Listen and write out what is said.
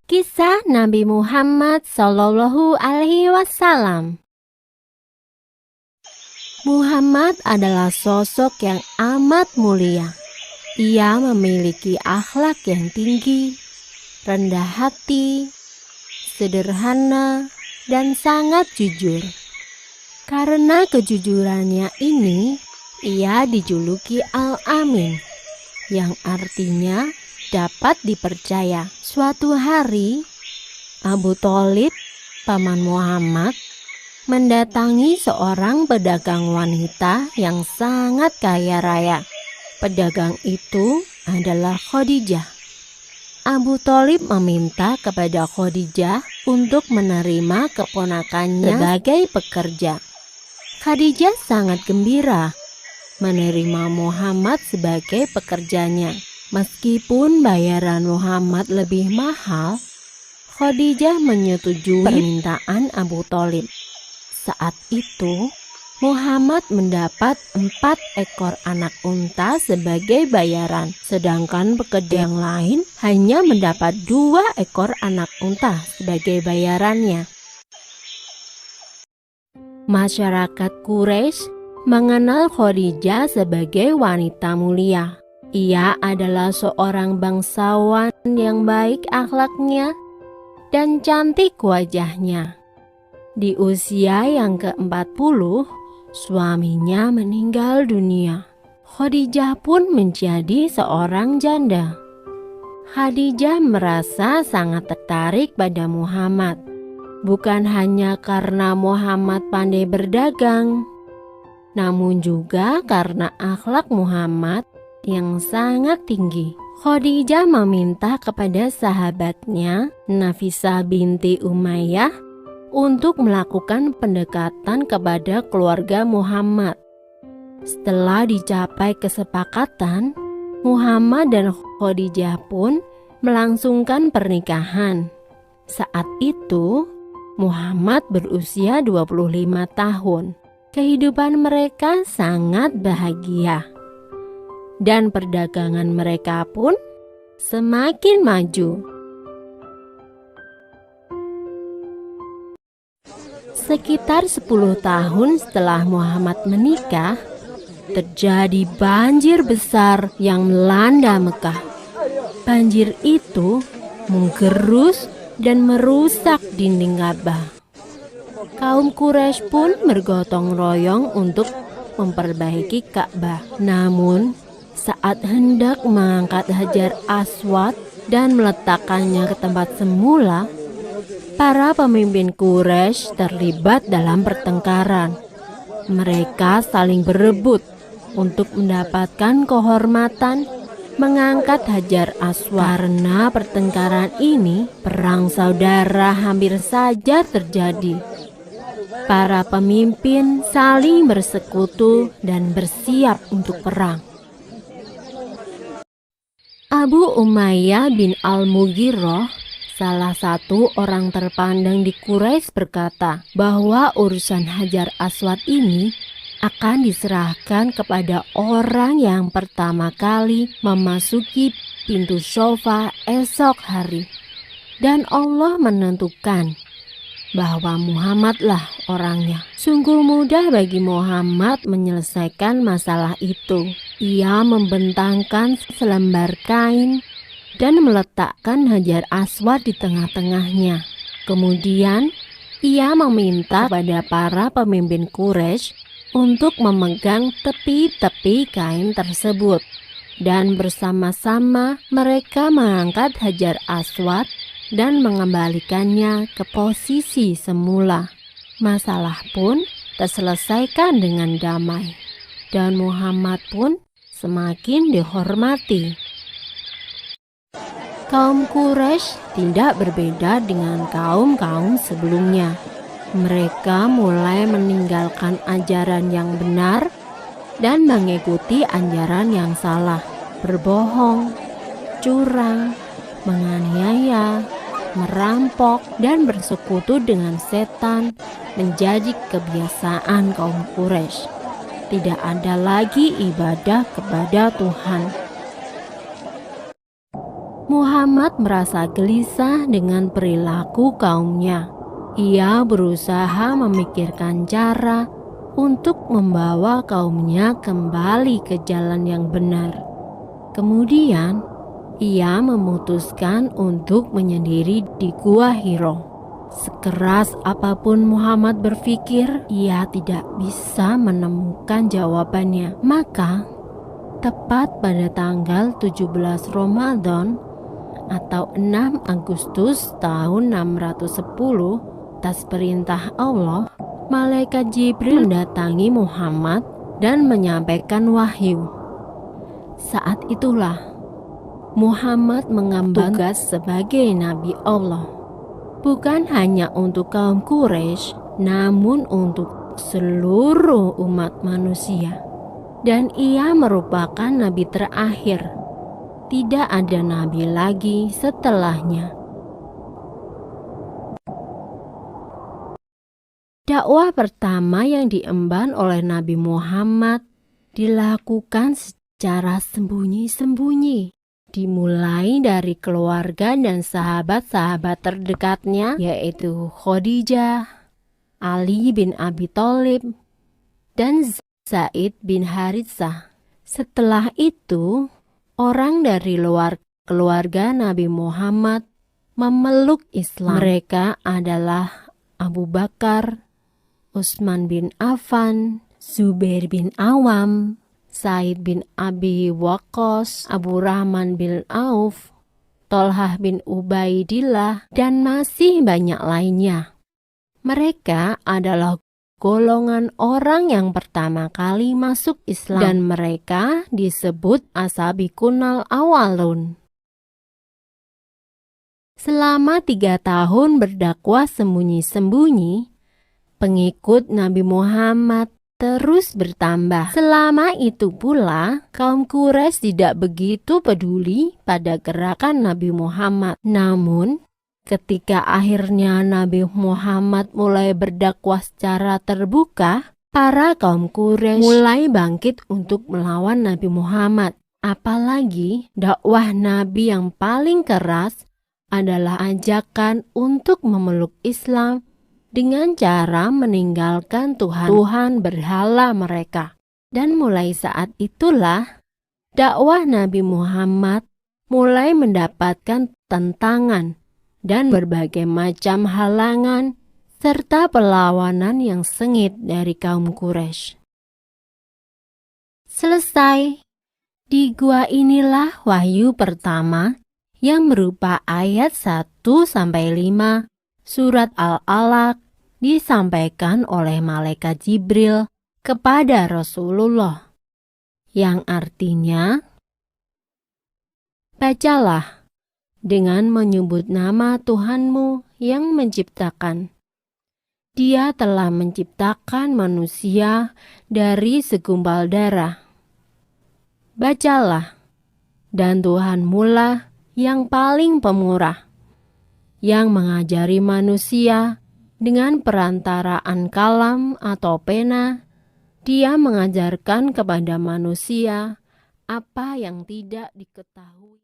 Kisah Nabi Muhammad Sallallahu Alaihi Wasallam. Muhammad adalah sosok yang amat mulia. Ia memiliki akhlak yang tinggi, rendah hati, sederhana, dan sangat jujur. Karena kejujurannya ini, ia dijuluki Al-Amin, yang artinya dapat dipercaya. Suatu hari, Abu Thalib, paman Muhammad, mendatangi seorang pedagang wanita yang sangat kaya raya. Pedagang itu adalah Khadijah. Abu Thalib meminta kepada Khadijah untuk menerima keponakannya sebagai pekerja. Khadijah sangat gembira menerima Muhammad sebagai pekerjanya. Meskipun bayaran Muhammad lebih mahal, Khadijah menyetujui permintaan Abu Thalib. Saat itu, Muhammad mendapat 4 ekor anak unta sebagai bayaran, sedangkan pekerja yang lain hanya mendapat 2 ekor anak unta sebagai bayarannya. Masyarakat Quraisy mengenal Khadijah sebagai wanita mulia. Ia adalah seorang bangsawan yang baik akhlaknya dan cantik wajahnya. Di usia yang ke-40, suaminya meninggal dunia. Khadijah pun menjadi seorang janda. Khadijah merasa sangat tertarik pada Muhammad, bukan hanya karena Muhammad pandai berdagang, namun juga karena akhlak Muhammad yang sangat tinggi. Khadijah meminta kepada sahabatnya Nafisah binti Umayyah untuk melakukan pendekatan kepada keluarga Muhammad. Setelah dicapai kesepakatan, Muhammad dan Khadijah pun melangsungkan pernikahan. Saat itu, Muhammad berusia 25 tahun. Kehidupan mereka sangat bahagia, dan perdagangan mereka pun semakin maju. Sekitar 10 tahun setelah Muhammad menikah, terjadi banjir besar yang melanda Mekah. Banjir itu menggerus dan merusak dinding Ka'bah. Kaum Quraisy pun bergotong royong untuk memperbaiki Ka'bah. Namun, saat hendak mengangkat Hajar Aswad dan meletakkannya ke tempat semula, para pemimpin Quraisy terlibat dalam pertengkaran. Mereka saling berebut untuk mendapatkan kehormatan mengangkat Hajar Aswad. Karena pertengkaran ini, perang saudara hampir saja terjadi. Para pemimpin saling bersekutu dan bersiap untuk perang. Abu Umayyah bin Al-Mughirah, salah satu orang terpandang di Quraisy, berkata bahwa urusan Hajar Aswad ini akan diserahkan kepada orang yang pertama kali memasuki pintu Shafa esok hari. Dan Allah menentukan bahwa Muhammadlah orangnya. Sungguh mudah bagi Muhammad menyelesaikan masalah itu. Ia membentangkan selembar kain dan meletakkan Hajar Aswad di tengah-tengahnya. Kemudian, ia meminta kepada para pemimpin Quraisy untuk memegang tepi-tepi kain tersebut. Dan bersama-sama mereka mengangkat Hajar Aswad dan mengembalikannya ke posisi semula. Masalah pun terselesaikan dengan damai, dan Muhammad pun semakin dihormati. Kaum Quraisy tidak berbeda dengan kaum-kaum sebelumnya. Mereka mulai meninggalkan ajaran yang benar dan mengikuti ajaran yang salah. Berbohong, curang, menganiaya, merampok, dan bersekutu dengan setan menjadi kebiasaan kaum Quraisy. Tidak ada lagi ibadah kepada Tuhan. Muhammad merasa gelisah dengan perilaku kaumnya. Ia berusaha memikirkan cara untuk membawa kaumnya kembali ke jalan yang benar. Kemudian, ia memutuskan untuk menyendiri di Gua Hiro. Sekeras apapun Muhammad berpikir, ia tidak bisa menemukan jawabannya. Maka, tepat pada tanggal 17 Ramadan atau 6 Agustus tahun 610, atas perintah Allah, malaikat Jibril mendatangi Muhammad dan menyampaikan wahyu. Saat itulah Muhammad mengemban tugas sebagai Nabi Allah, bukan hanya untuk kaum Quraisy, namun untuk seluruh umat manusia. Dan ia merupakan nabi terakhir. Tidak ada nabi lagi setelahnya. Dakwah pertama yang diemban oleh Nabi Muhammad dilakukan secara sembunyi-sembunyi. Dimulai dari keluarga dan sahabat-sahabat terdekatnya, yaitu Khadijah, Ali bin Abi Thalib, dan Zaid bin Haritsah. Setelah itu, orang dari luar keluarga Nabi Muhammad memeluk Islam. Mereka adalah Abu Bakar, Utsman bin Affan, Zubair bin Awam, Sa'id bin Abi Waqqas, Abu Rahman bin Auf, Tolhah bin Ubaidillah, dan masih banyak lainnya. Mereka adalah golongan orang yang pertama kali masuk Islam, dan mereka disebut As-Sabiqunal Awwalun. Selama 3 tahun berdakwah sembunyi-sembunyi, pengikut Nabi Muhammad terus bertambah. Selama itu pula, kaum Quraisy tidak begitu peduli pada gerakan Nabi Muhammad. Namun, ketika akhirnya Nabi Muhammad mulai berdakwah secara terbuka, para kaum Quraisy mulai bangkit untuk melawan Nabi Muhammad. Apalagi dakwah Nabi yang paling keras adalah ajakan untuk memeluk Islam dengan cara meninggalkan Tuhan berhala mereka. Dan mulai saat itulah dakwah Nabi Muhammad mulai mendapatkan tantangan dan berbagai macam halangan serta perlawanan yang sengit dari kaum Quraisy. Selesai, di gua inilah wahyu pertama yang berupa ayat 1-5 surat Al-Alaq disampaikan oleh malaikat Jibril kepada Rasulullah, yang artinya, bacalah dengan menyebut nama Tuhanmu yang menciptakan. Dia telah menciptakan manusia dari segumpal darah. Bacalah, dan Tuhanmulah yang paling pemurah, yang mengajari manusia dengan perantaraan kalam atau pena. Dia mengajarkan kepada manusia apa yang tidak diketahui.